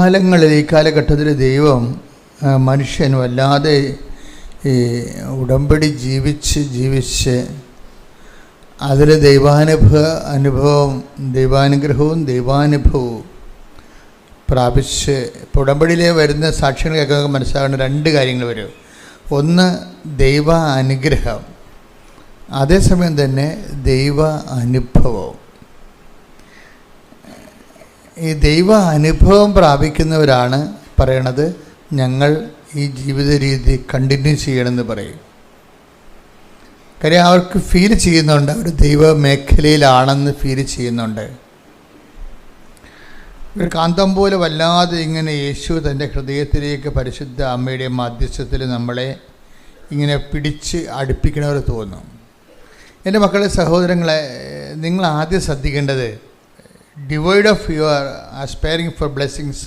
കാലങ്ങളിൽ ഈ കാലഘട്ടത്തിൽ ദൈവം മനുഷ്യൻ വല്ലാതെ ഈ ഉടമ്പടി ജീവിച്ച് അതിൽ ദൈവാനുഗ്രഹവും ദൈവാനുഭവവും പ്രാപിച്ച് ഇപ്പോൾ ഉടമ്പടിയിലെ വരുന്ന സാക്ഷ്യങ്ങൾ കേൾക്കാൻ മനസ്സിലാകുന്ന രണ്ട് കാര്യങ്ങൾ വരും. ഒന്ന് ദൈവ അനുഗ്രഹം, അതേസമയം തന്നെ ദൈവ അനുഭവം. ഈ ദൈവ അനുഭവം പ്രാപിക്കുന്നവരാണ് പറയണത് ഞങ്ങൾ ഈ ജീവിത രീതി കണ്ടിന്യൂ ചെയ്യണമെന്ന് പറയും. കാര്യം അവർക്ക് ഫീൽ ചെയ്യുന്നുണ്ട്, അവർ ദൈവ മേഖലയിലാണെന്ന് ഫീൽ ചെയ്യുന്നുണ്ട്. ഒരു കാന്തം പോലെ വല്ലാതെ ഇങ്ങനെ യേശു തൻ്റെ ഹൃദയത്തിലേക്ക് പരിശുദ്ധ അമ്മയുടെ മധ്യസ്ഥത്തിൽ നമ്മളെ ഇങ്ങനെ പിടിച്ച് അടുപ്പിക്കണവർ തോന്നും. എൻ്റെ മക്കളെ, സഹോദരങ്ങളെ, നിങ്ങൾ ആദ്യം ശ്രദ്ധിക്കേണ്ടത് divide of your aspiring for blessings,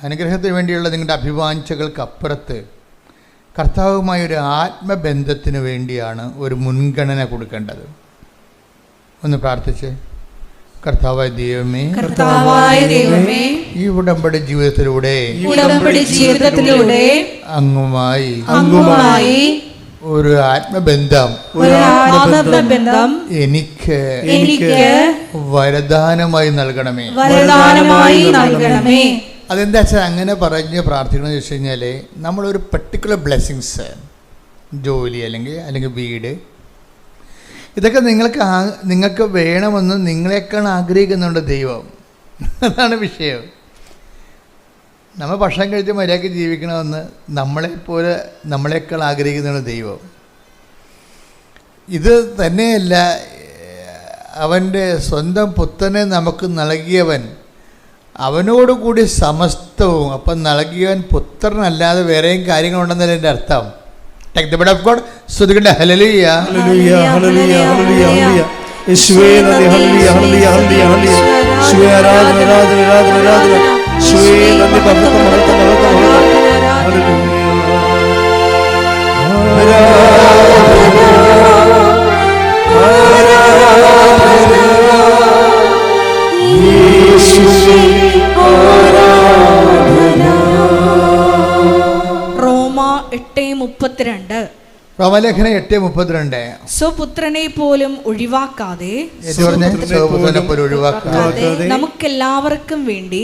അനുഗ്രഹത്തിന് വേണ്ടിയുള്ള നിങ്ങളുടെ അഭിവാഞ്ചകൾക്കപ്പുറത്ത് കർത്താവുമായൊരു ആത്മബന്ധത്തിന് വേണ്ടിയാണ് ഒരു മുൻഗണന കൊടുക്കേണ്ടത്. ഒന്ന് പ്രാർത്ഥിച്ച്. കർത്താവായ ദൈവമേ, ഈ ഉടമ്പടി ജീവിതത്തിലൂടെ അങ്ങുമായി ഒരു ആത്മബന്ധം എനിക്ക് വരദാനമായി നൽകണമേ. അതെന്താ വെച്ചാൽ അങ്ങനെ പറഞ്ഞ് പ്രാർത്ഥിക്കണമെന്ന് വെച്ച് കഴിഞ്ഞാൽ നമ്മളൊരു പർട്ടിക്കുലർ ബ്ലെസ്സിങ്സ്, ജോലി അല്ലെങ്കിൽ വീട്, ഇതൊക്കെ നിങ്ങൾക്ക് വേണമെന്ന് നിങ്ങളെക്കാൾ ആഗ്രഹിക്കുന്നുണ്ട് ദൈവം. അതാണ് വിഷയം. നമ്മൾ ഭക്ഷണം കഴിച്ച് മര്യാദയ്ക്ക് ജീവിക്കണമെന്ന് നമ്മളെക്കാൾ ആഗ്രഹിക്കുന്നുണ്ട് ദൈവം. ഇത് തന്നെയല്ല, അവൻ്റെ സ്വന്തം പുത്രനെ നമുക്ക് നൽകിയവൻ അവനോടുകൂടി സമസ്തവും. അപ്പം നൽകിയവൻ പുത്രനല്ലാതെ വേറെയും കാര്യങ്ങളുണ്ടെന്നല്ല എൻ്റെ അർത്ഥം. Take the word of God. സ്തുതിക്കട്ടെ. Hallelujah, hallelujah, hallelujah, hallelujah. യേശുവേ നന്ദി, ഹല്ലേലൂയ, ഹല്ലേലൂയ, ഹല്ലേലൂയ, ഹല്ലേലൂയ. യേശുവേ ആരാധന, ആരാധന, ആരാധന, ആരാധന. യേശുവേ നന്ദി, മഹത്വം, മഹത്വം, മഹത്വം, ഹല്ലേലൂയ. റോമാലേഖനം 8:32 സ്വപുത്രനെ പോലും ഒഴിവാക്കാതെ നമുക്കെല്ലാവർക്കും വേണ്ടി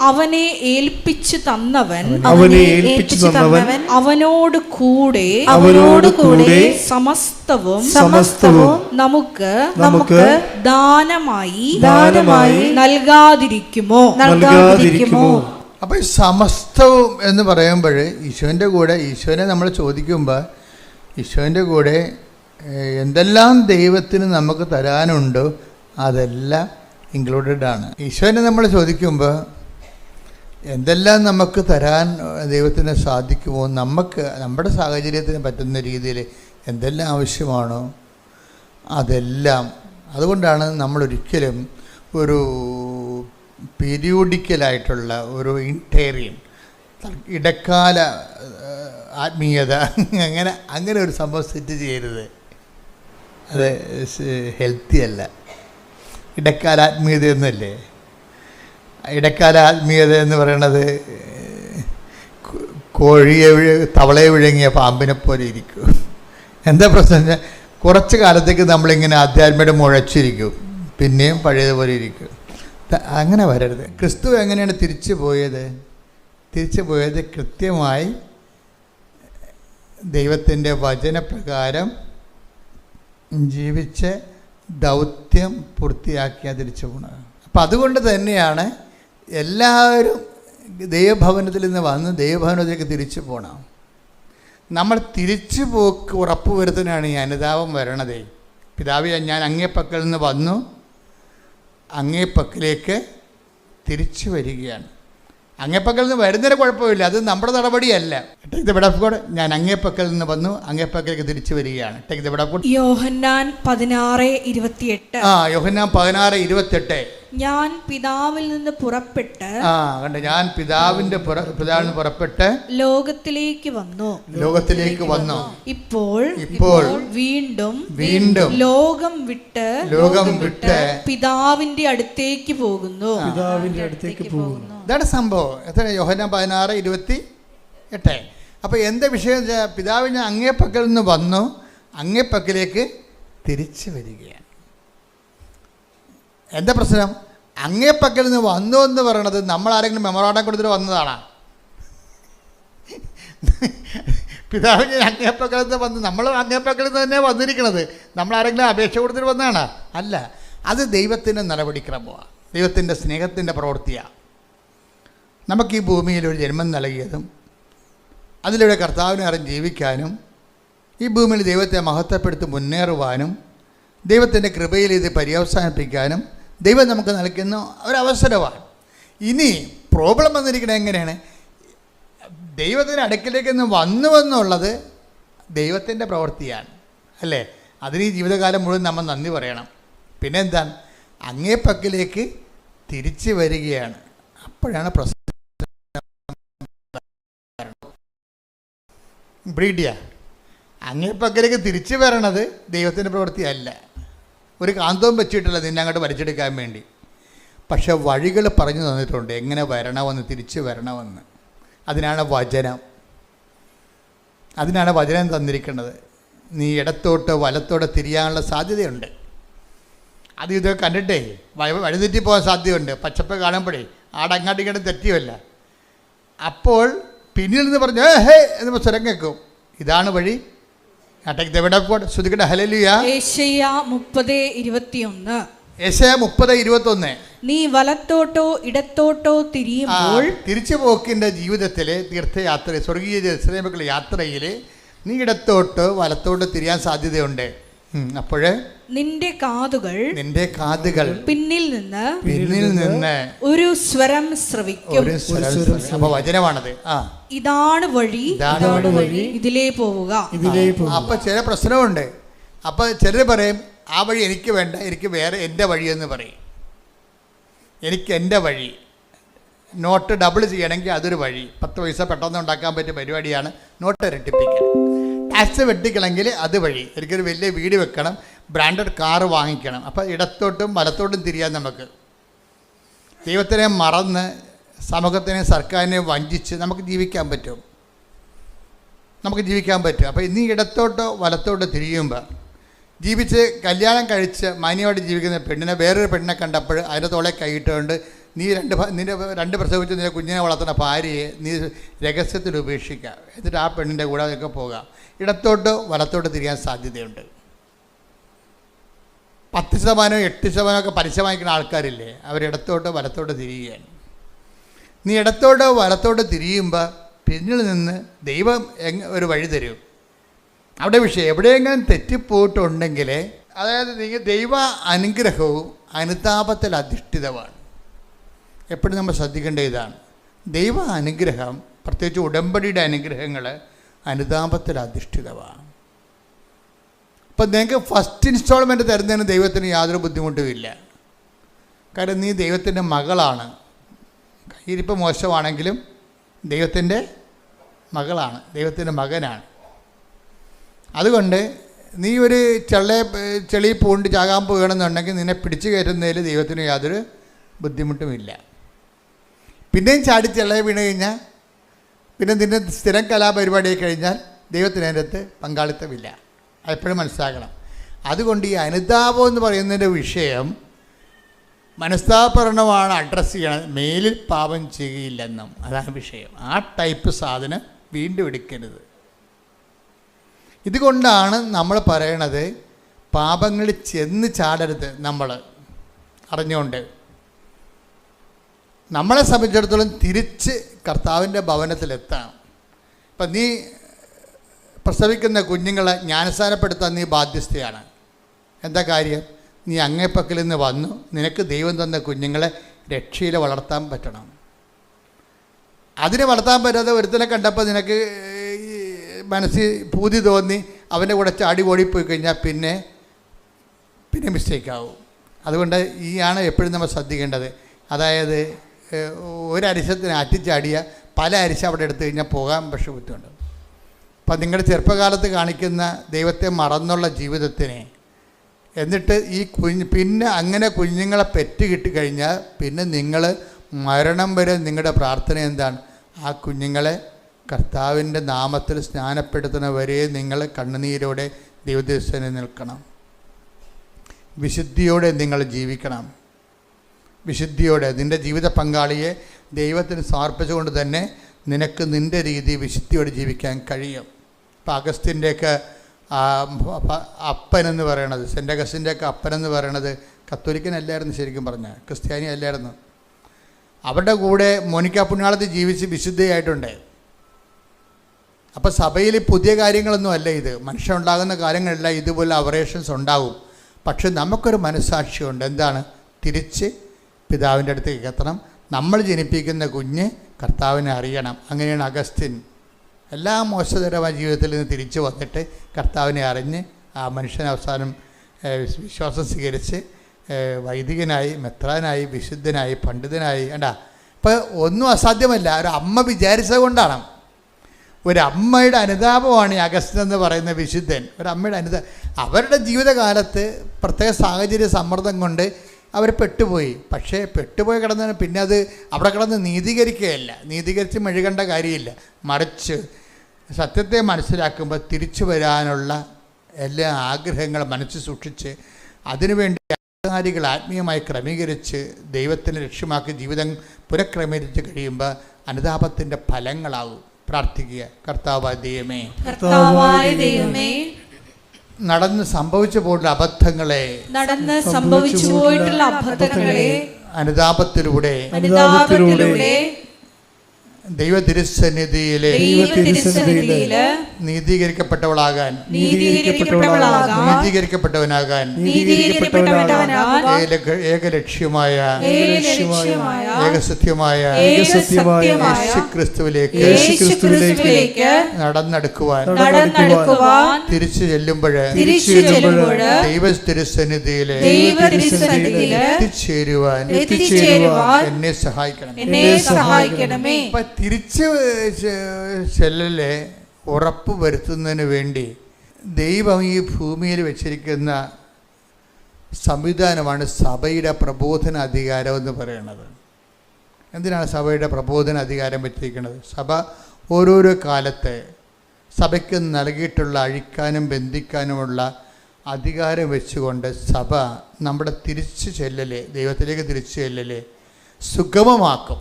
അവനെ ഏൽപ്പിച്ചു തന്നവൻ അവനോട് കൂടെ സമസ്തവും നമുക്ക് ദാനമായി നൽകാതിരിക്കുമോ? അപ്പോൾ ഈ സമസ്തവും എന്ന് പറയുമ്പോൾ ഈശോനെ നമ്മൾ ചോദിക്കുമ്പോൾ ഈശോൻ്റെ കൂടെ എന്തെല്ലാം ദൈവത്തിന് നമുക്ക് തരാനുണ്ടോ അതെല്ലാം ഇൻക്ലൂഡഡ് ആണ്. ഈശോനെ നമ്മൾ ചോദിക്കുമ്പോൾ എന്തെല്ലാം നമുക്ക് തരാൻ ദൈവത്തിന് സാധിക്കുമോ, നമ്മുടെ സാഹചര്യത്തിന് പറ്റുന്ന രീതിയിൽ എന്തെല്ലാം ആവശ്യമാണോ അതെല്ലാം. അതുകൊണ്ടാണ് നമ്മളൊരിക്കലും ഒരു പീരിയോഡിക്കലായിട്ടുള്ള ഒരു ഇൻറ്റേറിയം ഇടക്കാല ആത്മീയത അങ്ങനെ ഒരു സംഭവം സെറ്റ് ചെയ്യരുത്. അത് ഹെൽത്തി അല്ല. ഇടക്കാല ആത്മീയത എന്നല്ലേ. ഇടക്കാല ആത്മീയത എന്ന് പറയണത് തവളയെ വിഴുങ്ങിയ പാമ്പിനെ പോലെ ഇരിക്കും. എന്താ പ്രശ്നം? കുറച്ച് കാലത്തേക്ക് നമ്മളിങ്ങനെ ആധ്യാത്മികത മുഴച്ചിരിക്കും, പിന്നെയും പഴയതുപോലെ ഇരിക്കും. അങ്ങനെ വരരുത്. ക്രിസ്തു എങ്ങനെയാണ് തിരിച്ചു പോയത്? കൃത്യമായി ദൈവത്തിൻ്റെ വചനപ്രകാരം ജീവിച്ച് ദൗത്യം പൂർത്തിയാക്കിയാൽ തിരിച്ചു പോകണം. അപ്പം അതുകൊണ്ട് തന്നെയാണ് എല്ലാവരും ദൈവഭവനത്തിൽ നിന്ന് വന്ന് ദൈവഭവനത്തിലേക്ക് തിരിച്ചു പോകണം. നമ്മൾ തിരിച്ചു പോക്ക് ഉറപ്പ് വരുത്താനാണ് ഈ അനുതാപം വരണതേ. പിതാവേ, ഞാൻ അങ്ങേ പക്കൽ നിന്ന് വന്നു, അങ്ങേ പക്കലേക്ക് തിരിച്ചു വരികയാണ്. അങ്ങേ പക്കൽ നിന്ന് വരുന്നതിന് കുഴപ്പമില്ല, അത് നമ്മുടെ നടപടിയല്ല. Take the bed of God. ഞാൻ അങ്ങേ പക്കൽ നിന്ന് വന്നു, അങ്ങേ പക്കലേക്ക് തിരിച്ചു വരികയാണ്. Take the bed of God. Yohannan 16:28. Yohannan 16:28. ഞാൻ പിതാവിൽ നിന്ന് പുറപ്പെട്ട് കണ്ട് ഞാൻ പിതാവിൽ നിന്ന് പുറപ്പെട്ട് ലോകത്തിലേക്ക് വന്നു. ഇപ്പോൾ വീണ്ടും ലോകം വിട്ട് പിതാവിന്റെ അടുത്തേക്ക് പോകുന്നു. ഇതാണ് സംഭവം. എത്ര? യോഹന്നാൻ 16:28. അപ്പോൾ എന്താ വിഷയം? പിതാവ് ഞാൻ അങ്ങേ പക്കൽ നിന്ന് വന്നു, അങ്ങേ പക്കലേക്ക് തിരിച്ചു വരികയാണ്. എന്താ പ്രശ്നം? അങ്ങേ പക്കൽ നിന്ന് വന്നു എന്ന് പറയണത് നമ്മൾ ആരെങ്കിലും മെമ്മോറാണ്ടം കൊടുത്തിട്ട് വന്നതാണോ? പിതാവ് ഞാൻ അങ്ങേ പക്കൽ നിന്ന് വന്നു, നമ്മൾ അങ്ങേ പക്കൽ നിന്ന് തന്നെ വന്നിരിക്കണത്. നമ്മൾ ആരെങ്കിലും അപേക്ഷ കൊടുത്തിട്ട് വന്നതാണോ? അല്ല. അത് ദൈവത്തിൻ്റെ നടപടിക്രമമാണ്, ദൈവത്തിൻ്റെ സ്നേഹത്തിൻ്റെ പ്രവൃത്തിയാണ്. നമുക്ക് ഈ ഭൂമിയിൽ ഒരു ജന്മം നൽകിയതും അതിലൂടെ കർത്താവിനെ അറിഞ്ഞ് ജീവിക്കാനും ഈ ഭൂമിയിൽ ദൈവത്തെ മഹത്വപ്പെടുത്തി മുന്നേറുവാനും ദൈവത്തിൻ്റെ കൃപയിൽ ഇത് പര്യവസാനിപ്പിക്കാനും ദൈവം നമുക്ക് നൽകുന്ന ഒരവസരമാണ്. ഇനി പ്രോബ്ലം വന്നിരിക്കുന്നത് എങ്ങനെയാണ്? ദൈവത്തിൻ്റെ അടുക്കിലേക്ക് വന്നുവെന്നുള്ളത് ദൈവത്തിൻ്റെ പ്രവൃത്തിയാണ്, അല്ലേ? അതിന് ഈ ജീവിതകാലം മുഴുവൻ നമ്മൾ നന്ദി പറയണം. പിന്നെ എന്താണ്? അങ്ങേ പക്കലേക്ക് തിരിച്ചു വരികയാണ്. അപ്പോഴാണ് പ്രശ്നം. ബ്രീഡിയ അങ്ങേ പക്കലേക്ക് തിരിച്ചു വരണത് ദൈവത്തിൻ്റെ പ്രവൃത്തിയല്ല. ഒരു കാന്തവും വെച്ചിട്ടില്ല നിന്നെ അങ്ങോട്ട് വലിച്ചെടുക്കാൻ വേണ്ടി. പക്ഷെ വഴികൾ പറഞ്ഞു തന്നിട്ടുണ്ട് എങ്ങനെ വരണമെന്ന്, തിരിച്ചു വരണമെന്ന്. അതിനാണ് വചനം തന്നിരിക്കുന്നത്. നീ ഇടത്തോട്ട് വലത്തോട്ട് തിരിയാനുള്ള സാധ്യതയുണ്ട്. അത് ഇത് കണ്ടിട്ടേ വഴിതെറ്റി പോകാൻ സാധ്യതയുണ്ട്. പച്ചപ്പ് കാണുമ്പോഴേ ആടങ്ങാട്ടി ഇങ്ങോട്ട് തെറ്റിയല്ല. അപ്പോൾ പിന്നിൽ നിന്ന് പറഞ്ഞു ഹേ എന്ന് സ്വരം കേൾക്കും. ഇതാണ് വഴി. ശ്രുതിക്കട്ടെ. ഹല്ലേലൂയ. യെശയ്യാ 30:21. യെശയ്യാ 30:21. നീ വലത്തോട്ടോ ഇടത്തോട്ടോ തിരിയുമ്പോൾ, തിരിച്ചു പോക്കിൻ്റെ ജീവിതത്തിലെ തീർത്ഥയാത്ര, സ്വർഗീയ ജെറുസലേമിലേക്കുള്ള യാത്രയിൽ നീ ഇടത്തോട്ട് വലത്തോട്ട് തിരിയാൻ സാധ്യതയുണ്ട്. അപ്പോഴേ നിന്റെ കാതുകൾ പിന്നിൽ നിന്ന് ഒരു സ്വരം ശ്രവിക്കും. അപ്പൊ വചനമാണത്. ഇതാണ് വഴി, ഇതിലേ പോവുക. അപ്പൊ ചില പ്രശ്നമുണ്ട്. അപ്പൊ ചിലർ പറയും ആ വഴി എനിക്ക് വേണ്ട, എനിക്ക് വേറെ എൻ്റെ വഴിയെന്ന് പറയും. എനിക്ക് എൻ്റെ വഴി. നോട്ട് ഡബിൾ ചെയ്യണമെങ്കിൽ അതൊരു വഴി. 10 പൈസ പെട്ടെന്ന് ഉണ്ടാക്കാൻ പറ്റിയ പരിപാടിയാണ് നോട്ട് ഇരട്ടിപ്പിക്കൽ. ടാക്സ് വെട്ടിക്കണമെങ്കിൽ അത് വഴി. എനിക്കൊരു വലിയ വീട് വെക്കണം, ബ്രാൻഡഡ് കാറ് വാങ്ങിക്കണം. അപ്പോൾ ഇടത്തോട്ടും വലത്തോട്ടും തിരിയാൻ നമുക്ക്. ദൈവത്തിനെ മറന്ന് സമൂഹത്തിനെ സർക്കാരിനെ വഞ്ചിച്ച് നമുക്ക് ജീവിക്കാൻ പറ്റും. അപ്പോൾ നീ ഇടത്തോട്ടോ വലത്തോട്ടോ തിരിയുമ്പോൾ ജീവിച്ച് കല്യാണം കഴിച്ച് മാന്യമായിട്ട് ജീവിക്കുന്ന പെണ്ണിനെ വേറൊരു പെണ്ണിനെ കണ്ടപ്പോൾ അതിൻ്റെ തോളെ കൈയിട്ടുകൊണ്ട് നിന്റെ രണ്ട് പ്രസവിച്ച് നിന്റെ കുഞ്ഞിനെ വളർത്തുന്ന ഭാര്യയെ നീ രഹസ്യത്തിൽ ഉപേക്ഷിക്കുക. എന്നിട്ട് ആ പെണ്ണിൻ്റെ കൂടെ ഒക്കെ പോകാം. ഇടത്തോട്ടോ വലത്തോട്ടോ തിരിയാൻ സാധ്യതയുണ്ട്. 10%, 8% പലിശ വാങ്ങിക്കുന്ന ആൾക്കാരില്ലേ, അവരിടത്തോട്ടോ വലത്തോട്ടോ തിരിയുകയാണ്. നീ ഇടത്തോട്ടോ വലത്തോട്ടോ തിരിയുമ്പോൾ പിന്നിൽ നിന്ന് ദൈവം ഒരു വഴി തരും. അവിടെ വിഷയം എവിടെയെങ്കിലും തെറ്റിപ്പോയിട്ടുണ്ടെങ്കിൽ, അതായത് നിങ്ങൾ ദൈവ അനുഗ്രഹവും അനുതാപത്തിൽ അധിഷ്ഠിതമാണ്. എപ്പോഴും നമ്മൾ ശ്രദ്ധിക്കേണ്ട ഇതാണ്. ദൈവ അനുഗ്രഹം, പ്രത്യേകിച്ച് ഉടമ്പടിയുടെ അനുഗ്രഹങ്ങൾ അനുതാപത്തിൽ അധിഷ്ഠിതമാണ്. അപ്പം നിങ്ങൾക്ക് ഫസ്റ്റ് ഇൻസ്റ്റാൾമെൻറ്റ് തരുന്നതിന് ദൈവത്തിന് യാതൊരു ബുദ്ധിമുട്ടുമില്ല. കാരണം നീ ദൈവത്തിൻ്റെ മകളാണ്. കയ്യിരിപ്പ് മോശമാണെങ്കിലും ദൈവത്തിൻ്റെ മകളാണ്, ദൈവത്തിൻ്റെ മകനാണ്. അതുകൊണ്ട് നീ ഒരു ചെളി പൂണ്ട് ചാകാൻ പോകുകയാണെന്നുണ്ടെങ്കിൽ നിന്നെ പിടിച്ചു കയറ്റുന്നതിൽ ദൈവത്തിന് യാതൊരു ബുദ്ധിമുട്ടുമില്ല. പിന്നെയും ചാടി ചെള്ളയെ വീണ് കഴിഞ്ഞാൽ പിന്നെ നിന്റെ സ്ഥിരം കലാപരിപാടിയായി കഴിഞ്ഞാൽ ദൈവത്തിന് അതിൻ്റെ അകത്ത് പങ്കാളിത്തമില്ല. അതെപ്പോഴും മനസ്സിലാക്കണം. അതുകൊണ്ട് ഈ അനുതാപം എന്ന് പറയുന്നതിൻ്റെ വിഷയം മനസ്താപരണമാണ് അഡ്രസ്സ് ചെയ്യണത്. മേലിൽ പാപം ചെയ്യുകയില്ലെന്നും അതാണ് വിഷയം. ആ ടൈപ്പ് സാധനം വീണ്ടും എടുക്കരുത്. ഇതുകൊണ്ടാണ് നമ്മൾ പറയണത് പാപങ്ങളിൽ ചെന്ന് ചാടരുത്. നമ്മൾ അറിഞ്ഞുകൊണ്ട് നമ്മളെ സംബന്ധിച്ചിടത്തോളം തിരിച്ച് കർത്താവിൻ്റെ ഭവനത്തിലെത്താം. ഇപ്പം നീ പ്രസവിക്കുന്ന കുഞ്ഞുങ്ങളെ ജ്ഞാനസ്ഥാനപ്പെടുത്താൻ നീ ബാധ്യസ്ഥയാണ്. എന്താ കാര്യം? നീ അങ്ങേപ്പക്കൽ നിന്ന് വന്നു, നിനക്ക് ദൈവം തന്ന കുഞ്ഞുങ്ങളെ രക്ഷയിൽ വളർത്താൻ പറ്റണം. അതിനെ വളർത്താൻ പറ്റാതെ ഒരുത്തനെ കണ്ടപ്പോൾ നിനക്ക് മനസ്സിൽ പൂതി തോന്നി അവൻ്റെ കൂടെ ചാടി ഓടിപ്പോയി കഴിഞ്ഞാൽ പിന്നെ മിസ്റ്റേക്കാവും. അതുകൊണ്ട് ആണ് എപ്പോഴും നമ്മൾ ശ്രദ്ധിക്കേണ്ടത്. അതായത് ഒരരിശത്തിന് അറ്റിച്ചാടിയ പല അരിശ അവിടെ എടുത്തു കഴിഞ്ഞാൽ പോകാൻ പക്ഷേ ബുദ്ധിമുണ്ട്. അപ്പം നിങ്ങളുടെ ചെറുപ്പകാലത്ത് കാണിക്കുന്ന ദൈവത്തെ മറന്നുള്ള ജീവിതത്തിനെ എന്നിട്ട് ഈ പിന്നെ അങ്ങനെ കുഞ്ഞുങ്ങളെ പെറ്റ് കിട്ടിക്കഴിഞ്ഞാൽ പിന്നെ നിങ്ങൾ മരണം വരെ നിങ്ങളുടെ പ്രാർത്ഥന എന്താണ്? ആ കുഞ്ഞുങ്ങളെ കർത്താവിൻ്റെ നാമത്തിൽ സ്നാനപ്പെടുത്തുന്നവരെ നിങ്ങൾ കണ്ണുനീരോടെ ദൈവദർശനം നിൽക്കണം. വിശുദ്ധിയോടെ നിങ്ങൾ ജീവിക്കണം. വിശുദ്ധിയോടെ നിൻ്റെ ജീവിത പങ്കാളിയെ ദൈവത്തിന് സമർപ്പിച്ചുകൊണ്ട് തന്നെ നിനക്ക് നിൻ്റെ രീതി വിശുദ്ധിയോടെ ജീവിക്കാൻ കഴിയും. ഇപ്പം അഗസ്റ്റിൻ്റെയൊക്കെ അപ്പനെന്ന് പറയണത്, സെൻ്റ് അഗസ്റ്റിൻ്റെയൊക്കെ അപ്പനെന്ന് പറയണത് കത്തോലിക്കനല്ലായിരുന്നു, ശരിക്കും പറഞ്ഞാൽ ക്രിസ്ത്യാനി അല്ലായിരുന്നു. അവരുടെ കൂടെ മോനിക്ക പുണ്യാളത്തിൽ ജീവിച്ച് വിശുദ്ധയായിട്ടുണ്ട്. അപ്പോൾ സഭയിൽ പുതിയ കാര്യങ്ങളൊന്നും അല്ല ഇത്. മനുഷ്യനുണ്ടാകുന്ന കാര്യങ്ങളെല്ലാം ഇതുപോലെ അവറേഷൻസ് ഉണ്ടാകും. പക്ഷെ നമുക്കൊരു മനസ്സാക്ഷിയുണ്ട്. എന്താണ്? തിരിച്ച് പിതാവിൻ്റെ അടുത്തേക്ക് എത്തണം. നമ്മൾ ജനിപ്പിക്കുന്ന കുഞ്ഞ് കർത്താവിനെ അറിയണം. അങ്ങനെയാണ് അഗസ്റ്റിൻ എല്ലാ മോശകരമായ ജീവിതത്തിൽ നിന്ന് തിരിച്ചു വന്നിട്ട് കർത്താവിനെ അറിഞ്ഞ് ആ മനുഷ്യൻ അവസാനം വിശ്വാസം സ്വീകരിച്ച് വൈദികനായി, മെത്രാനായി, വിശുദ്ധനായി, പണ്ഡിതനായി. കണ്ടാ, ഇപ്പോൾ ഒന്നും അസാധ്യമല്ല. ഒരു അമ്മ വിചാരിച്ചത് കൊണ്ടാണ്. ഒരമ്മയുടെ അനുതാപമാണ് ഈ അഗസ്റ്റിൻ എന്ന് പറയുന്ന വിശുദ്ധൻ. ഒരമ്മയുടെ അവരുടെ ജീവിതകാലത്ത് പ്രത്യേക സാഹചര്യ സമ്മർദ്ദം കൊണ്ട് അവർ പെട്ടുപോയി. പക്ഷേ പെട്ടുപോയി കിടന്നതിന് പിന്നെ അത് അവിടെ കിടന്ന് നീതീകരിക്കുകയല്ല, നീതീകരിച്ച് മെഴുകേണ്ട കാര്യമില്ല. മറിച്ച് സത്യത്തെ മനസ്സിലാക്കുമ്പോൾ തിരിച്ചു വരാനുള്ള എല്ലാ ആഗ്രഹങ്ങളും മനസ്സിൽ സൂക്ഷിച്ച് അതിനുവേണ്ടി കാര്യങ്ങൾ ആത്മീയമായി ക്രമീകരിച്ച് ദൈവത്തിൻ്റെ ലക്ഷ്യമാക്കി ജീവിതം പുനഃക്രമീകരിച്ച് കഴിയുമ്പോൾ അനുതാപത്തിൻ്റെ ഫലങ്ങളാകും. പ്രാർത്ഥിക്കുക. കർത്താവായ ദൈവമേ, നടന്ന് സംഭവിച്ചു പോയിട്ടുള്ള അബദ്ധങ്ങളെ അനുതാപത്തിലൂടെ ദൈവ തിരുസന്നിധിയിലെ നീതീകരിക്കപ്പെട്ടവളാകാൻ, നീതീകരിക്കപ്പെട്ടവനാകാൻ ഏകലക്ഷ്യമായ ഏകസത്യമായ യേശുക്രിസ്തുവിലേക്ക് നടന്നെടുക്കുവാൻ തിരിച്ചു ചെല്ലുമ്പോൾ ദൈവ തിരുസന്നിധിയിലെ എത്തിച്ചേരുവാൻ എന്നെ സഹായിക്കണമേ. തിരിച്ച് ചെല്ലലെ ഉറപ്പ് വരുത്തുന്നതിന് വേണ്ടി ദൈവം ഈ ഭൂമിയിൽ വെച്ചിരിക്കുന്ന സംവിധാനമാണ് സഭയുടെ പ്രബോധന അധികാരം എന്ന് പറയുന്നത്. എന്തിനാണ് സഭയുടെ പ്രബോധന അധികാരം വെച്ചിരിക്കുന്നത്? സഭ ഓരോരോ കാലത്ത് സഭയ്ക്ക് നൽകിയിട്ടുള്ള അഴിക്കാനും ബന്ധിക്കാനുമുള്ള അധികാരം വെച്ചുകൊണ്ട് സഭ നമ്മുടെ തിരിച്ചു ചെല്ലലെ, ദൈവത്തിലേക്ക് തിരിച്ചു ചെല്ലലെ സുഗമമാക്കും.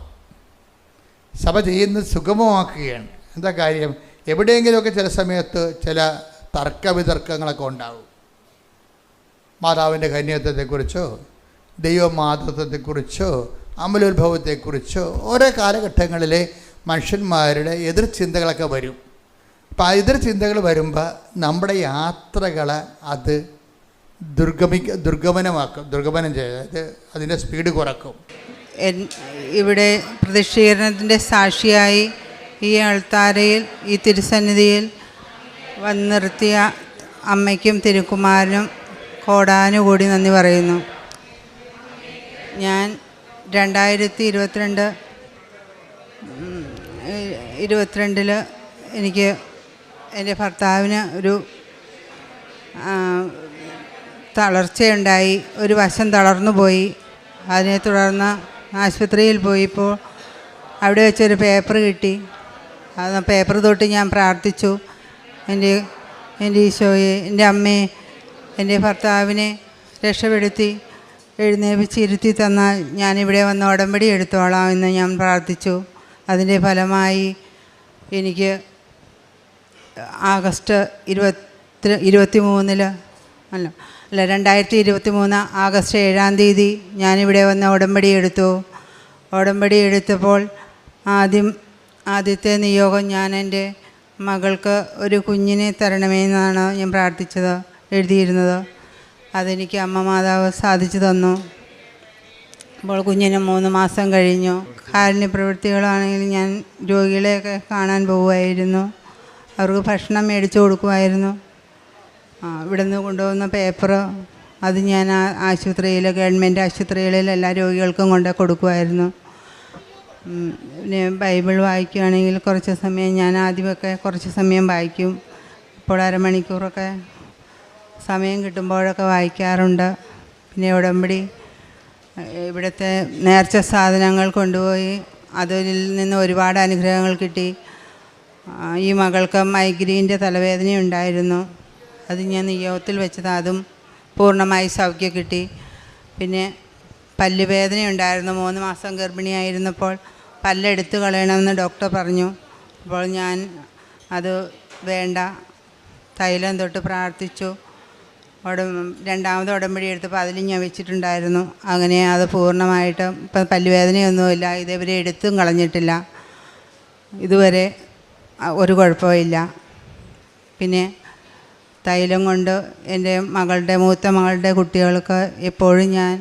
സഭ ചെയ്യുന്നത് സുഗമമാക്കുകയാണ്. എന്താ കാര്യം? എവിടെയെങ്കിലുമൊക്കെ ചില സമയത്ത് ചില തർക്കവിതർക്കങ്ങളൊക്കെ ഉണ്ടാകും. മാതാവിൻ്റെ കന്യത്വത്തെക്കുറിച്ചോ ദൈവമാതൃത്വത്തെക്കുറിച്ചോ അമലോത്ഭവത്തെക്കുറിച്ചോ ഓരോ കാലഘട്ടങ്ങളിലെ മനുഷ്യന്മാരുടെ എതിർ ചിന്തകളൊക്കെ വരും. അപ്പം ആ എതിർ ചിന്തകൾ വരുമ്പോൾ നമ്മുടെ യാത്രകളെ അത് ദുർഗമനം ചെയ്ത് അതിൻ്റെ സ്പീഡ് കുറക്കും. ഇവിടെ പ്രതിഷ്ഠീകരണത്തിൻ്റെ സാക്ഷിയായി ഈ അൾത്താരയിൽ, ഈ തിരുസന്നിധിയിൽ വന്ന് നിർത്തിയ അമ്മയ്ക്കും തിരുക്കുമാരനും കോടാനുകൂടി നന്ദി പറയുന്നു. ഞാൻ 2022 എനിക്ക് എൻ്റെ ഭർത്താവിന് ഒരു തളർച്ചയുണ്ടായി. ഒരു വശം തളർന്നു പോയി. അതിനെ തുടർന്ന് ആശുപത്രിയിൽ പോയപ്പോൾ അവിടെ വെച്ചൊരു പേപ്പർ കിട്ടി. അത് പേപ്പർ തൊട്ട് ഞാൻ പ്രാർത്ഥിച്ചു, എൻ്റെ ഈശോയെ, എൻ്റെ അമ്മയെ, എൻ്റെ ഭർത്താവിനെ രക്ഷപ്പെടുത്തി എഴുന്നേൽപ്പിച്ചിരുത്തി തന്നാൽ ഞാനിവിടെ വന്ന് ഉടമ്പടി എടുത്തോളാം എന്ന് ഞാൻ പ്രാർത്ഥിച്ചു. അതിൻ്റെ ഫലമായി എനിക്ക് ആഗസ്റ്റ് 2023 ആഗസ്റ്റ് 7-ാം തീയതി ഞാനിവിടെ വന്ന് ഉടമ്പടി എടുത്തു. ഉടമ്പടി എടുത്തപ്പോൾ ആദ്യത്തെ നിയോഗം ഞാൻ എൻ്റെ മകൾക്ക് ഒരു കുഞ്ഞിനെ തരണമെന്നാണ് ഞാൻ പ്രാർത്ഥിച്ചത്, എഴുതിയിരുന്നത്. അതെനിക്ക് അമ്മ മാതാവ് സാധിച്ചു തന്നു. അപ്പോൾ കുഞ്ഞിന് 3 മാസം കഴിഞ്ഞു. കാരുണ്യ പ്രവൃത്തികളാണെങ്കിൽ ഞാൻ രോഗികളെയൊക്കെ കാണാൻ പോകുമായിരുന്നു, അവർക്ക് ഭക്ഷണം മേടിച്ചു കൊടുക്കുമായിരുന്നു. ഇവിടെ നിന്ന് കൊണ്ടുപോകുന്ന പേപ്പർ അത് ഞാൻ ആശുപത്രിയിൽ, ഗവൺമെൻറ് ആശുപത്രികളിൽ എല്ലാ രോഗികൾക്കും കൊണ്ട് കൊടുക്കുമായിരുന്നു. പിന്നെ ബൈബിൾ വായിക്കുകയാണെങ്കിൽ കുറച്ച് സമയം, ഞാൻ ആദ്യമൊക്കെ കുറച്ച് സമയം വായിക്കും. ഇപ്പോൾ അരമണിക്കൂറൊക്കെ സമയം കിട്ടുമ്പോഴൊക്കെ വായിക്കാറുണ്ട്. പിന്നെ ഉടമ്പടി, ഇവിടുത്തെ നേർച്ച സാധനങ്ങൾ കൊണ്ടുപോയി അതിൽ നിന്ന് ഒരുപാട് അനുഗ്രഹങ്ങൾ കിട്ടി. ഈ മകൾക്ക് മൈഗ്രെയിൻ്റെ തലവേദന ഉണ്ടായിരുന്നു. അത് ഞാൻ നിയോഗത്തിൽ വെച്ചത്, അതും പൂർണ്ണമായി സൗഖ്യം കിട്ടി. പിന്നെ പല്ലുവേദന ഉണ്ടായിരുന്നു. 3 മാസം ഗർഭിണിയായിരുന്നപ്പോൾ പല്ലെടുത്ത് കളയണമെന്ന് ഡോക്ടർ പറഞ്ഞു. അപ്പോൾ ഞാൻ അത് വേണ്ട, തൈലം തൊട്ട് പ്രാർത്ഥിച്ചു. രണ്ടാമത് ഉടമ്പടി എടുത്തപ്പോൾ അതിൽ ഞാൻ വെച്ചിട്ടുണ്ടായിരുന്നു. അങ്ങനെ അത് പൂർണ്ണമായിട്ടും ഇപ്പം പല്ലുവേദനയൊന്നുമില്ല. ഇതേവരെ എടുത്തും കളഞ്ഞിട്ടില്ല. ഇതുവരെ ഒരു കുഴപ്പമില്ല. പിന്നെ തൈലം കൊണ്ട് എൻ്റെ മൂത്ത മകളുടെ കുട്ടികൾക്ക് എപ്പോഴും ഞാൻ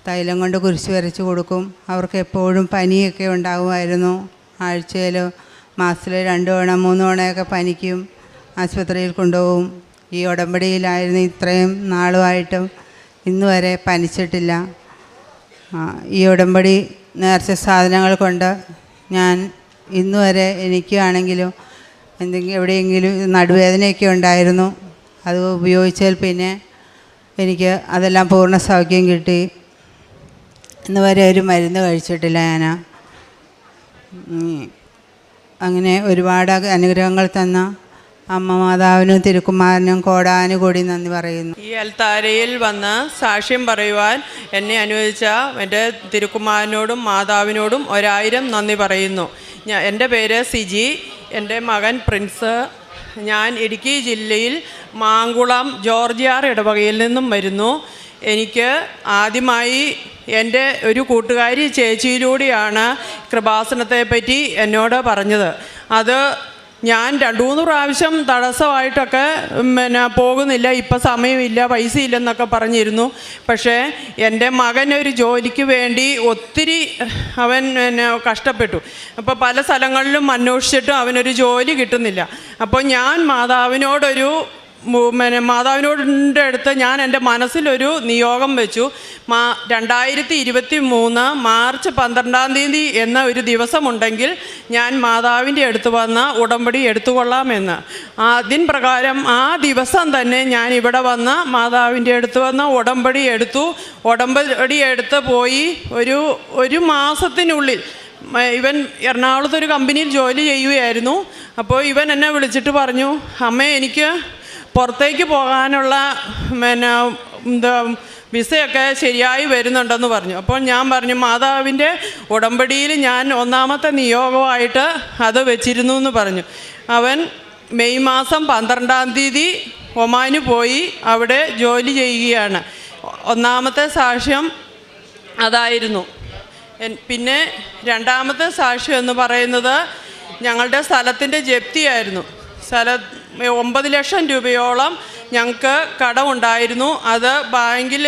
തൈലം കൊണ്ട് കുരിശ് വരച്ച് കൊടുക്കും. അവർക്ക് എപ്പോഴും പനിയൊക്കെ ഉണ്ടാകുമായിരുന്നു. ആഴ്ചയിൽ, മാസത്തിൽ 2 തവണ 3 തവണയൊക്കെ പനിക്കും, ആശുപത്രിയിൽ കൊണ്ടുപോകും. ഈ ഉടമ്പടിയിലായിരുന്നു ഇത്രയും നാളുമായിട്ടും ഇന്ന് വരെ പനിച്ചിട്ടില്ല. ഈ ഉടമ്പടി നേർച്ച സാധനങ്ങൾ കൊണ്ട് ഞാൻ ഇന്ന് വരെ, എനിക്കാണെങ്കിലും എവിടെയെങ്കിലും നടുവേദനയൊക്കെ ഉണ്ടായിരുന്നു. അത് ഉപയോഗിച്ചാൽ പിന്നെ എനിക്ക് അതെല്ലാം പൂർണ്ണ സൗഖ്യം കിട്ടി. ഇന്ന് വരെ ഒരു മരുന്ന് കഴിച്ചിട്ടില്ല ഞാൻ. അങ്ങനെ ഒരുപാട് അനുഗ്രഹങ്ങൾ തന്ന അമ്മ മാതാവിനും തിരുക്കുമാരനും കോടാനുകൂടി നന്ദി പറയുന്നു. ഈ അൽത്താരയിൽ വന്ന് സാക്ഷ്യം പറയുവാൻ എന്നെ അനുവദിച്ച എൻ്റെ തിരുക്കുമാരനോടും മാതാവിനോടും 1000 നന്ദി പറയുന്നു. എൻ്റെ പേര് സിജി, എൻ്റെ മകൻ പ്രിൻസ്. ഞാൻ ഇടുക്കി ജില്ലയിൽ മാങ്കുളം ജോർജിയാർ ഇടവകയിൽ നിന്നും വരുന്നു. എനിക്ക് ആദ്യമായി എൻ്റെ ഒരു കൂട്ടുകാരി ചേച്ചിയിലൂടെയാണ് കൃപാസനത്തെപ്പറ്റി എന്നോട് പറഞ്ഞത്. അത് ഞാൻ 2-3 പ്രാവശ്യം തടസ്സമായിട്ടൊക്കെ പോകുന്നില്ല, ഇപ്പം സമയമില്ല, പൈസ ഇല്ലെന്നൊക്കെ പറഞ്ഞിരുന്നു. പക്ഷേ എൻ്റെ മകനൊരു ജോലിക്ക് വേണ്ടി ഒത്തിരി അവൻ കഷ്ടപ്പെട്ടു. അപ്പോൾ പല സ്ഥലങ്ങളിലും അന്വേഷിച്ചിട്ടും അവനൊരു ജോലി കിട്ടുന്നില്ല. അപ്പോൾ ഞാൻ മാതാവിനോടിൻ്റെ അടുത്ത് ഞാൻ എൻ്റെ മനസ്സിലൊരു നിയോഗം വെച്ചു. 2023 മാർച്ച് 12 എന്ന ഒരു ദിവസമുണ്ടെങ്കിൽ ഞാൻ മാതാവിൻ്റെ അടുത്ത് വന്ന് ഉടമ്പടി എടുത്തുകൊള്ളാമെന്ന്. അതിൻ പ്രകാരം ആ ദിവസം തന്നെ ഞാൻ ഇവിടെ വന്ന് മാതാവിൻ്റെ അടുത്ത് വന്ന് ഉടമ്പടി എടുത്തു. ഉടമ്പടി എടുത്ത് പോയി ഒരു മാസത്തിനുള്ളിൽ ഇവൻ എറണാകുളത്തൊരു കമ്പനിയിൽ ജോലി ചെയ്യുകയായിരുന്നു. അപ്പോൾ ഇവൻ എന്നെ വിളിച്ചിട്ട് പറഞ്ഞു, അമ്മേ എനിക്ക് പുറത്തേക്ക് പോകാനുള്ള വിസയൊക്കെ ശരിയായി വരുന്നുണ്ടെന്ന് പറഞ്ഞു. അപ്പോൾ ഞാൻ പറഞ്ഞു, മാതാവിൻ്റെ ഉടമ്പടിയിൽ ഞാൻ 1ാമത്തെ നിയോഗമായിട്ട് അത് വെച്ചിരുന്നു എന്ന് പറഞ്ഞു. അവൻ മെയ് മാസം 12 ഒമാന് പോയി അവിടെ ജോലി ചെയ്യുകയാണ്. 1ാമത്തെ സാക്ഷ്യം അതായിരുന്നു. പിന്നെ 2ാമത്തെ സാക്ഷ്യം എന്ന് പറയുന്നത് ഞങ്ങളുടെ സ്ഥലത്തിൻ്റെ ജപ്തിയായിരുന്നു. 9 ലക്ഷം രൂപയോളം ഞങ്ങൾക്ക് കടമുണ്ടായിരുന്നു. അത് ബാങ്കിൽ,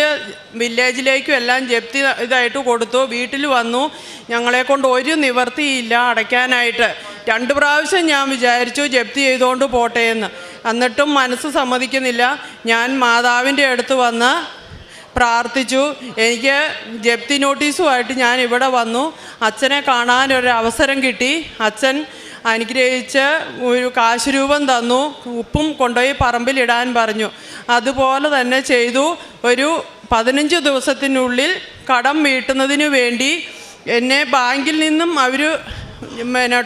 വില്ലേജിലേക്കും എല്ലാം ജപ്തി ഇതായിട്ട് കൊടുത്തു. വീട്ടിൽ വന്നു. ഞങ്ങളെക്കൊണ്ട് ഒരു നിവർത്തിയില്ല അടയ്ക്കാനായിട്ട്. 2 പ്രാവശ്യം ഞാൻ വിചാരിച്ചു ജപ്തി ചെയ്തുകൊണ്ട് പോട്ടെ എന്ന്. എന്നിട്ടും മനസ്സ് സമ്മതിക്കുന്നില്ല. ഞാൻ മാതാവിൻ്റെ അടുത്ത് വന്ന് പ്രാർത്ഥിച്ചു. എനിക്ക് ജപ്തി നോട്ടീസുമായിട്ട് ഞാൻ ഇവിടെ വന്നു. അച്ഛനെ കാണാനൊരു അവസരം കിട്ടി. അച്ഛൻ അനുഗ്രഹിച്ച് ഒരു കാശുരൂപം തന്നു. ഉപ്പും കൊണ്ടുപോയി പറമ്പിലിടാൻ പറഞ്ഞു. അതുപോലെ തന്നെ ചെയ്തു. ഒരു 15 ദിവസത്തിനുള്ളിൽ കടം വീട്ടുന്നതിന് വേണ്ടി എന്നെ ബാങ്കിൽ നിന്നും അവർ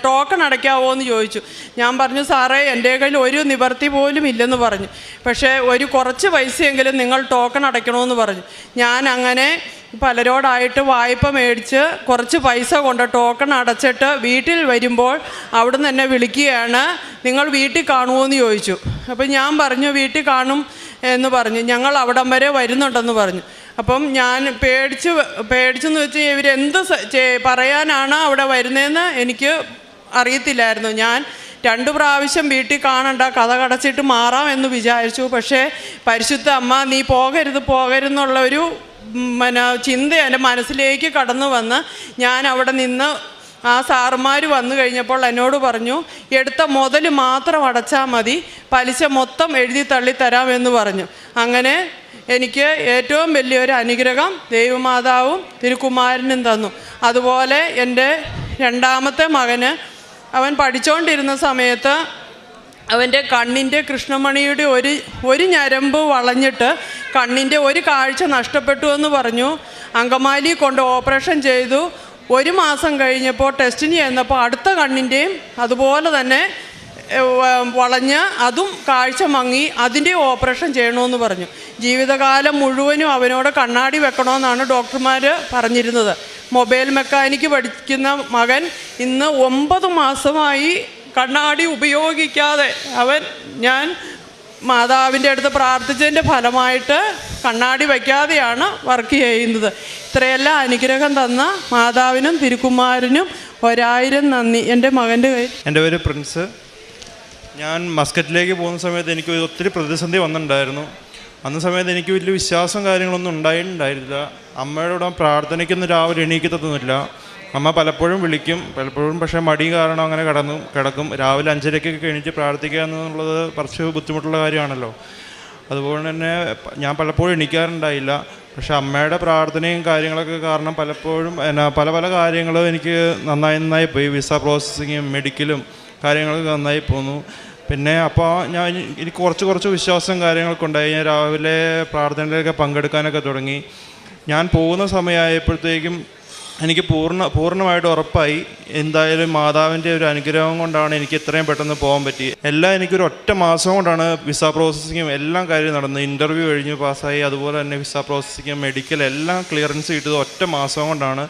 ടോക്കൺ അടയ്ക്കാവോ എന്ന് ചോദിച്ചു. ഞാൻ പറഞ്ഞു, സാറേ എൻ്റെ കയ്യിൽ ഒരു നിവർത്തി പോലും ഇല്ലെന്ന് പറഞ്ഞു. പക്ഷേ കുറച്ച് പൈസയെങ്കിലും നിങ്ങൾ ടോക്കൺ അടയ്ക്കണമെന്ന് പറഞ്ഞു. ഞാൻ അങ്ങനെ പലരോടായിട്ട് വായ്പ മേടിച്ച് കുറച്ച് പൈസ കൊണ്ട് ടോക്കൺ അടച്ചിട്ട് വീട്ടിൽ വരുമ്പോൾ അവിടുന്ന് എന്നെ വിളിക്കുകയാണ്, നിങ്ങൾ വീട്ടിൽ കാണുമോ എന്ന് ചോദിച്ചു. അപ്പം ഞാൻ പറഞ്ഞു, വീട്ടിൽ കാണും എന്ന് പറഞ്ഞു. ഞങ്ങൾ അവിടം വരെ വരുന്നുണ്ടെന്ന് പറഞ്ഞു. അപ്പം ഞാൻ പേടിച്ചെന്ന് വെച്ച് ഇവരെന്ത് പറയാനാണ് അവിടെ വരുന്നതെന്ന് എനിക്ക് അറിയത്തില്ലായിരുന്നു. ഞാൻ 2 പ്രാവശ്യം വീട്ടിൽ കാണണ്ട, കഥ കടച്ചിട്ട് മാറാം എന്ന് വിചാരിച്ചു. പക്ഷേ പരിശുദ്ധ അമ്മ നീ പോകരുതെന്നുള്ള ഒരു ചിന്ത എൻ്റെ മനസ്സിലേക്ക് കടന്നു വന്ന് ഞാൻ അവിടെ നിന്ന് ആ സാറുമാർ വന്നു കഴിഞ്ഞപ്പോൾ എന്നോട് പറഞ്ഞു, എടുത്ത മുതൽ മാത്രം അടച്ചാൽ മതി, പലിശ മൊത്തം എഴുതി തള്ളിത്തരാമെന്ന് പറഞ്ഞു. അങ്ങനെ എനിക്ക് ഏറ്റവും വലിയൊരു അനുഗ്രഹം ദൈവമാതാവും തിരുക്കുമാരനും തന്നു. അതുപോലെ എൻ്റെ രണ്ടാമത്തെ മകന് അവൻ പഠിച്ചുകൊണ്ടിരുന്ന സമയത്ത് അവൻ്റെ കണ്ണിൻ്റെ കൃഷ്ണമണിയുടെ ഒരു ഞരമ്പ് വളഞ്ഞിട്ട് കണ്ണിൻ്റെ ഒരു കാഴ്ച നഷ്ടപ്പെട്ടു എന്ന് പറഞ്ഞു. അങ്കമാലി കൊണ്ട് ഓപ്പറേഷൻ ചെയ്തു. 1 മാസം കഴിഞ്ഞപ്പോൾ ടെസ്റ്റിന് ചെന്നപ്പോൾ അടുത്ത കണ്ണിൻ്റെയും അതുപോലെ തന്നെ വളഞ്ഞ് അതും കാഴ്ച മങ്ങി, അതിൻ്റെ ഓപ്പറേഷൻ ചെയ്യണമെന്ന് പറഞ്ഞു. ജീവിതകാലം മുഴുവനും അവനോട് കണ്ണാടി വെക്കണമെന്നാണ് ഡോക്ടർമാർ പറഞ്ഞിരുന്നത്. മൊബൈൽ മെക്കാനിക്ക് പഠിക്കുന്ന മകൻ ഇന്ന് 9 മാസമായി കണ്ണാടി ഉപയോഗിക്കാതെ ഞാൻ മാതാവിൻ്റെ അടുത്ത് പ്രാർത്ഥിച്ചതിൻ്റെ ഫലമായിട്ട് കണ്ണാടി വയ്ക്കാതെയാണ് വർക്ക് ചെയ്യുന്നത്. ഇത്രയെല്ലാം അനുഗ്രഹം തന്ന മാതാവിനും തിരുക്കുമാരനും 1000 നന്ദി. എൻ്റെ മകൻ്റെ കയ്യിൽ. എൻ്റെ പേര് പ്രിൻസ്. ഞാൻ മസ്കറ്റിലേക്ക് പോകുന്ന സമയത്ത് എനിക്ക് ഒത്തിരി പ്രതിസന്ധി വന്നിട്ടുണ്ടായിരുന്നു. അന്ന സമയത്ത് എനിക്ക് വലിയ വിശ്വാസം കാര്യങ്ങളൊന്നും ഉണ്ടായിരുന്നില്ല. അമ്മയുടെ കൂടെ പ്രാർത്ഥനയ്ക്കൊന്നും രാവിലെ എണീക്കത്തൊന്നുമില്ല. അമ്മ പലപ്പോഴും വിളിക്കും, പലപ്പോഴും പക്ഷേ മടി കാരണം അങ്ങനെ കിടക്കും. രാവിലെ 5:30 എണീറ്റ് പ്രാർത്ഥിക്കുക എന്നുള്ളത് കുറച്ച് ബുദ്ധിമുട്ടുള്ള കാര്യമാണല്ലോ. അതുപോലെ തന്നെ ഞാൻ പലപ്പോഴും എണീക്കാറുണ്ടായില്ല. പക്ഷേ അമ്മയുടെ പ്രാർത്ഥനയും കാര്യങ്ങളൊക്കെ കാരണം പലപ്പോഴും പല കാര്യങ്ങളും എനിക്ക് നന്നായി പോയി. വിസ പ്രോസസ്സിങ്ങും മെഡിക്കലും കാര്യങ്ങളൊക്കെ നന്നായി പോന്നു. പിന്നെ അപ്പോൾ എനിക്ക് കുറച്ച് വിശ്വാസം കാര്യങ്ങളൊക്കെ ഉണ്ടായി. ഞാൻ രാവിലെ പ്രാർത്ഥനയിലൊക്കെ പങ്കെടുക്കാനൊക്കെ തുടങ്ങി. ഞാൻ പോകുന്ന സമയമായപ്പോഴത്തേക്കും എനിക്ക് പൂർണ്ണമായിട്ട് ഉറപ്പായി എന്തായാലും മാതാവിൻ്റെ ഒരു അനുഗ്രഹം കൊണ്ടാണ് എനിക്ക് ഇത്രയും പെട്ടെന്ന് പോകാൻ പറ്റി. എല്ലാം എനിക്കൊരു ഒറ്റ മാസം കൊണ്ടാണ് വിസ പ്രോസസ്സിങ്ങും എല്ലാം കാര്യം നടന്നത്. ഇൻ്റർവ്യൂ കഴിഞ്ഞ് പാസ്സായി, അതുപോലെ തന്നെ വിസ പ്രോസസ്സിങ്ങും മെഡിക്കൽ എല്ലാം ക്ലിയറൻസ് കിട്ടിയത് ഒറ്റ മാസം കൊണ്ടാണ്.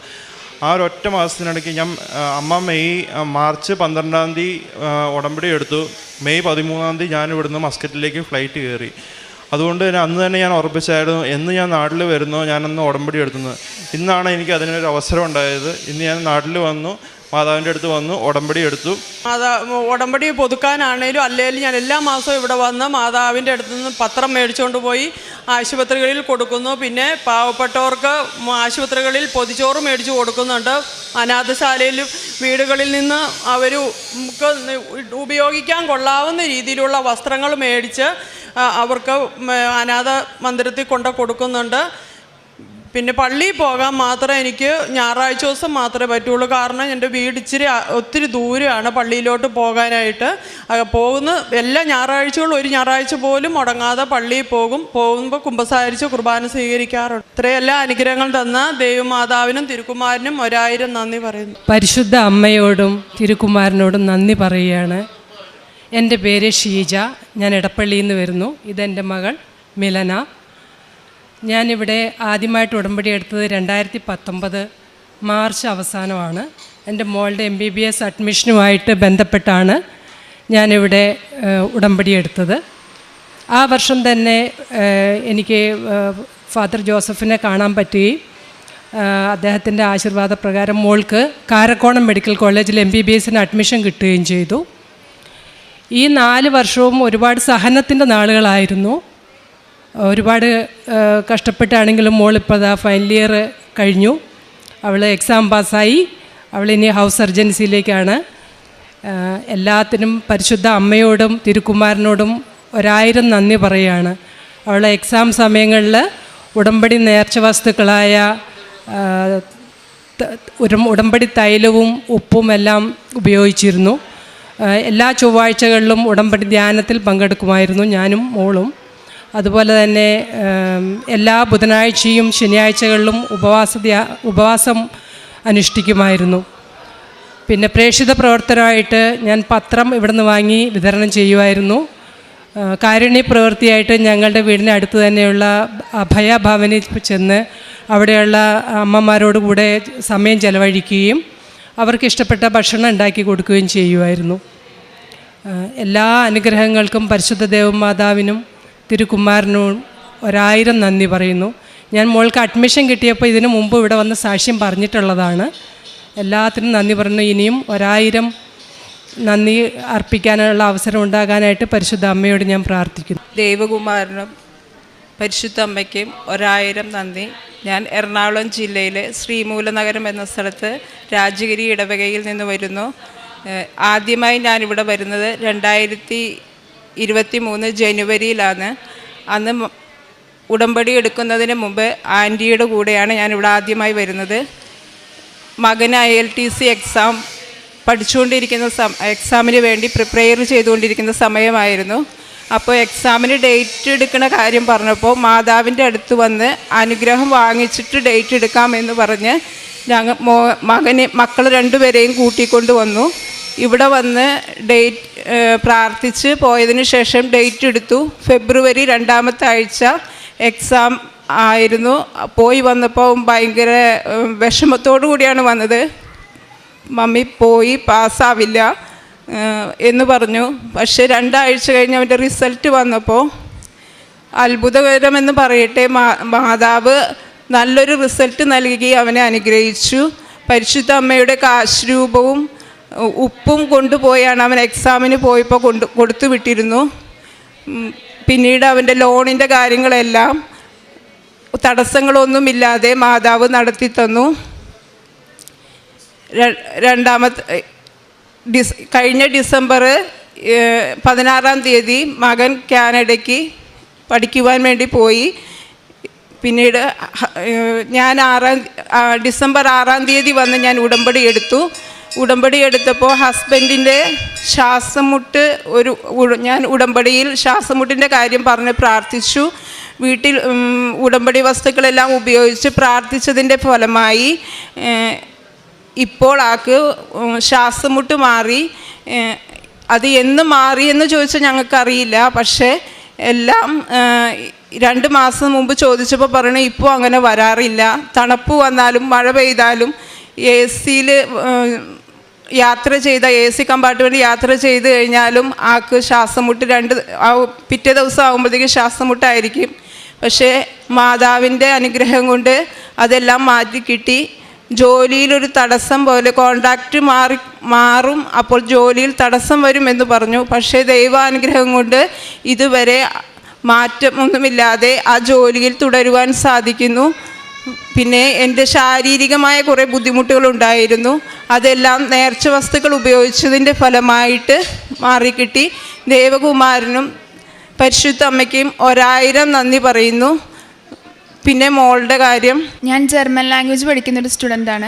ആ ഒരൊറ്റ മാസത്തിനിടയ്ക്ക് അമ്മ മാർച്ച് 12 ഉടമ്പടി എടുത്തു. മെയ് 13 ഞാൻ ഇവിടുന്ന് മസ്കറ്റിലേക്ക് ഫ്ലൈറ്റ് കയറി. അതുകൊണ്ട് തന്നെ അന്ന് തന്നെ ഞാൻ ഉറപ്പിച്ചായിരുന്നു, എന്ന് ഞാൻ നാട്ടിൽ വരുന്നോ ഞാനന്ന് ഉടമ്പടി എടുത്തുന്നത്. ഇന്നാണ് എനിക്ക് അതിനൊരു അവസരം ഉണ്ടായത്. ഇന്ന് ഞാൻ നാട്ടിൽ വന്നു, മാതാവിൻ്റെ അടുത്ത് വന്നു, ഉടമ്പടി എടുത്തു. ഉടമ്പടി പുതുക്കാനാണേലും അല്ലെങ്കിലും ഞാൻ എല്ലാ മാസവും ഇവിടെ വന്ന് മാതാവിൻ്റെ അടുത്ത് നിന്ന് പത്രം മേടിച്ചുകൊണ്ട് പോയി ആശുപത്രികളിൽ കൊടുക്കുന്നു. പിന്നെ പാവപ്പെട്ടവർക്ക് ആശുപത്രികളിൽ പൊതിച്ചോറ് മേടിച്ച് കൊടുക്കുന്നുണ്ട്. അനാഥശാലയിൽ വീടുകളിൽ നിന്ന് അവർ ഉപയോഗിക്കാൻ കൊള്ളാവുന്ന രീതിയിലുള്ള വസ്ത്രങ്ങൾ മേടിച്ച് അവർക്ക് അനാഥ മന്ദിരത്തിൽ കൊണ്ട് കൊടുക്കുന്നുണ്ട്. പിന്നെ പള്ളിയിൽ പോകാൻ മാത്രം എനിക്ക് ഞായറാഴ്ച ദിവസം മാത്രമേ പറ്റുള്ളൂ. കാരണം എൻ്റെ വീട് ഒത്തിരി ദൂരമാണ് പള്ളിയിലോട്ട് പോകാനായിട്ട്. പോകുന്ന എല്ലാ ഞായറാഴ്ചകളും ഒരു ഞായറാഴ്ച പോലും മുടങ്ങാതെ പള്ളിയിൽ പോകുമ്പോൾ കുമ്പസാരിച്ച് കുർബാന സ്വീകരിക്കാറുണ്ട്. ഇത്രയെല്ലാം അനുഗ്രഹങ്ങൾ തന്ന ദൈവമാതാവിനും തിരുക്കുമാരനും 1000 നന്ദി പറയുന്നു. പരിശുദ്ധ അമ്മയോടും തിരുക്കുമാരനോടും നന്ദി പറയുകയാണ്. എൻ്റെ പേര് ഷീജ. ഞാൻ ഇടപ്പള്ളിയിൽ നിന്ന് വരുന്നു. ഇതെൻ്റെ മകൾ മിലന. ഞാനിവിടെ ആദ്യമായിട്ട് ഉടമ്പടി എടുത്തത് 2019 മാർച്ച് അവസാനമാണ്. എൻ്റെ മോളുടെ MBBS അഡ്മിഷനുമായിട്ട് ബന്ധപ്പെട്ടാണ് ഞാനിവിടെ ഉടമ്പടി എടുത്തത്. ആ വർഷം തന്നെ എനിക്ക് ഫാദർ ജോസഫിനെ കാണാൻ പറ്റുകയും അദ്ദേഹത്തിൻ്റെ ആശീർവാദപ്രകാരം മോൾക്ക് കാരക്കോണം മെഡിക്കൽ കോളേജിൽ MBBSന് അഡ്മിഷൻ കിട്ടുകയും ചെയ്തു. ഈ 4 വർഷവും ഒരുപാട് സഹനത്തിൻ്റെ നാളുകളായിരുന്നു. ഒരുപാട് കഷ്ടപ്പെട്ടാണെങ്കിലും മോളിപ്പോൾ ഫൈനൽ ഇയർ കഴിഞ്ഞു. അവൾ എക്സാം പാസ്സായി. അവളിനി ഹൗസ് സർജൻസിയിലേക്കാണ്. എല്ലാത്തിനും പരിശുദ്ധ അമ്മയോടും തിരുക്കുമാരനോടും 1000 നന്ദി പറയുകയാണ്. അവളെ എക്സാം സമയങ്ങളിൽ ഉടമ്പടി നേർച്ച വസ്തുക്കളായ ഉടമ്പടി തൈലവും ഉപ്പും എല്ലാം ഉപയോഗിച്ചിരുന്നു. എല്ലാ ചൊവ്വാഴ്ചകളിലും ഉടമ്പടി ധ്യാനത്തിൽ പങ്കെടുക്കുമായിരുന്നു ഞാനും മോളും. അതുപോലെ തന്നെ എല്ലാ ബുധനാഴ്ചയും ശനിയാഴ്ചകളിലും ഉപവാസം അനുഷ്ഠിക്കുമായിരുന്നു. പിന്നെ പ്രേക്ഷിത പ്രവർത്തനമായിട്ട് ഞാൻ പത്രം ഇവിടുന്ന് വാങ്ങി വിതരണം ചെയ്യുമായിരുന്നു. കാരുണ്യ പ്രവൃത്തിയായിട്ട് ഞങ്ങളുടെ വീടിന് അടുത്ത് തന്നെയുള്ള അഭയഭവനിൽ ചെന്ന് അവിടെയുള്ള അമ്മമാരോട് കൂടെ സമയം ചെലവഴിക്കുകയും അവർക്ക് ഇഷ്ടപ്പെട്ട ഭക്ഷണം ഉണ്ടാക്കി കൊടുക്കുകയും ചെയ്യുമായിരുന്നു. എല്ലാ അനുഗ്രഹങ്ങൾക്കും പരിശുദ്ധ ദേവമാതാവിനും തിരുക്കുമാരനും 1000 നന്ദി പറയുന്നു. ഞാൻ മോൾക്ക് അഡ്മിഷൻ കിട്ടിയപ്പോൾ ഇതിനു മുമ്പ് ഇവിടെ വന്ന് സാക്ഷ്യം പറഞ്ഞിട്ടുള്ളതാണ്. എല്ലാത്തിനും നന്ദി പറയുന്നു. ഇനിയും 1000 നന്ദി അർപ്പിക്കാനുള്ള അവസരം ഉണ്ടാകാനായിട്ട് പരിശുദ്ധ അമ്മയോട് ഞാൻ പ്രാർത്ഥിക്കുന്നു. ദേവകുമാരനും പരിശുദ്ധ അമ്മയ്ക്കും 1000 നന്ദി. ഞാൻ എറണാകുളം ജില്ലയിലെ ശ്രീമൂലനഗരം എന്ന സ്ഥലത്ത് രാജഗിരി ഇടവകയിൽ നിന്ന് വരുന്നു. ആദ്യമായി ഞാനിവിടെ വരുന്നത് 2023 ജനുവരിയിലാണ്. അന്ന് ഉടമ്പടി എടുക്കുന്നതിന് മുമ്പ് ആൻറ്റിയുടെ കൂടെയാണ് ഞാനിവിടെ ആദ്യമായി വരുന്നത്. മകന് ILTC എക്സാം പഠിച്ചുകൊണ്ടിരിക്കുന്ന എക്സാമിന് വേണ്ടി പ്രിപ്പയർ ചെയ്തുകൊണ്ടിരിക്കുന്ന സമയമായിരുന്നു. അപ്പോൾ എക്സാമിന് ഡേറ്റ് എടുക്കുന്ന കാര്യം പറഞ്ഞപ്പോൾ മാതാവിൻ്റെ അടുത്ത് വന്ന് അനുഗ്രഹം വാങ്ങിച്ചിട്ട് ഡേറ്റ് എടുക്കാമെന്ന് പറഞ്ഞ് മക്കൾ രണ്ടുപേരെയും കൂട്ടിക്കൊണ്ട് വന്നു. ഇവിടെ വന്ന് ഡേറ്റ് പ്രാർത്ഥിച്ച് പോയതിന് ശേഷം ഡേറ്റ് എടുത്തു. ഫെബ്രുവരി 2ാമത്തെ ആഴ്ച എക്സാം ആയിരുന്നു. പോയി വന്നപ്പോൾ ഭയങ്കര വിഷമത്തോടു കൂടിയാണ് വന്നത്. മമ്മി പോയി പാസ്സാവില്ല എന്ന് പറഞ്ഞു. പക്ഷേ 2 ആഴ്ച കഴിഞ്ഞ് അവൻ്റെ റിസൾട്ട് വന്നപ്പോൾ അത്ഭുതകരമെന്ന് പറയട്ടെ, മാതാവ് നല്ലൊരു റിസൾട്ട് നൽകി അവനെ അനുഗ്രഹിച്ചു. പരിശുദ്ധ അമ്മയുടെ കാശ്രൂപവും ഉപ്പും കൊണ്ടുപോയാണ് അവൻ എക്സാമിന് പോയപ്പോൾ കൊടുത്തു വിട്ടിരുന്നു. പിന്നീട് അവൻ്റെ ലോണിൻ്റെ കാര്യങ്ങളെല്ലാം തടസ്സങ്ങളൊന്നുമില്ലാതെ മാതാവ് നടത്തി തന്നു. കഴിഞ്ഞ ഡിസംബർ 16-ാം തീയതി മകൻ കാനഡയ്ക്ക് പഠിക്കുവാൻ വേണ്ടി പോയി. പിന്നീട് ഞാൻ ഡിസംബർ 6-ാം തീയതി വന്ന് ഞാൻ ഉടമ്പടി എടുത്തു. ഉടമ്പടി എടുത്തപ്പോൾ ഹസ്ബൻഡിൻ്റെ ശ്വാസമുട്ട് ഞാൻ ഉടമ്പടിയിൽ ശ്വാസമുട്ടിൻ്റെ കാര്യം പറഞ്ഞ് പ്രാർത്ഥിച്ചു. വീട്ടിൽ ഉടമ്പടി വസ്തുക്കളെല്ലാം ഉപയോഗിച്ച് പ്രാർത്ഥിച്ചതിൻ്റെ ഫലമായി ഇപ്പോൾ ആൾക്ക് ശ്വാസമുട്ട് മാറി. അത് എന്ന് മാറിയെന്ന് ചോദിച്ചാൽ ഞങ്ങൾക്കറിയില്ല. പക്ഷേ എല്ലാം 2 മാസം മുമ്പ് ചോദിച്ചപ്പോൾ പറയണു ഇപ്പോൾ അങ്ങനെ വരാറില്ല. തണുപ്പ് വന്നാലും മഴ പെയ്താലും AC കമ്പാർട്ട്മെൻറ്റ് യാത്ര ചെയ്ത് കഴിഞ്ഞാലും ആൾക്ക് ശ്വാസമുട്ട് പിറ്റേ ദിവസം ആകുമ്പോഴത്തേക്കും ശ്വാസമുട്ടായിരിക്കും. പക്ഷേ മാതാവിൻ്റെ അനുഗ്രഹം കൊണ്ട് അതെല്ലാം മാറ്റി കിട്ടി. ജോലിയിലൊരു തടസ്സം പോലെ കോൺട്രാക്റ്റ് മാറും, അപ്പോൾ ജോലിയിൽ തടസ്സം വരുമെന്ന് പറഞ്ഞു. പക്ഷേ ദൈവാനുഗ്രഹം കൊണ്ട് ഇതുവരെ മാറ്റമൊന്നുമില്ലാതെ ആ ജോലിയിൽ തുടരുവാൻ സാധിക്കുന്നു. പിന്നെ എൻ്റെ ശാരീരികമായ കുറേ ബുദ്ധിമുട്ടുകളുണ്ടായിരുന്നു. അതെല്ലാം നേർച്ച വസ്തുക്കൾ ഉപയോഗിച്ചതിൻ്റെ ഫലമായിട്ട് മാറിക്കിട്ടി. ദേവകുമാരനും പരിശുദ്ധ അമ്മയ്ക്കും 1000 നന്ദി പറയുന്നു. പിന്നെ മോളുടെ കാര്യം, ഞാൻ ജർമ്മൻ ലാംഗ്വേജ് പഠിക്കുന്നൊരു സ്റ്റുഡൻ്റാണ്.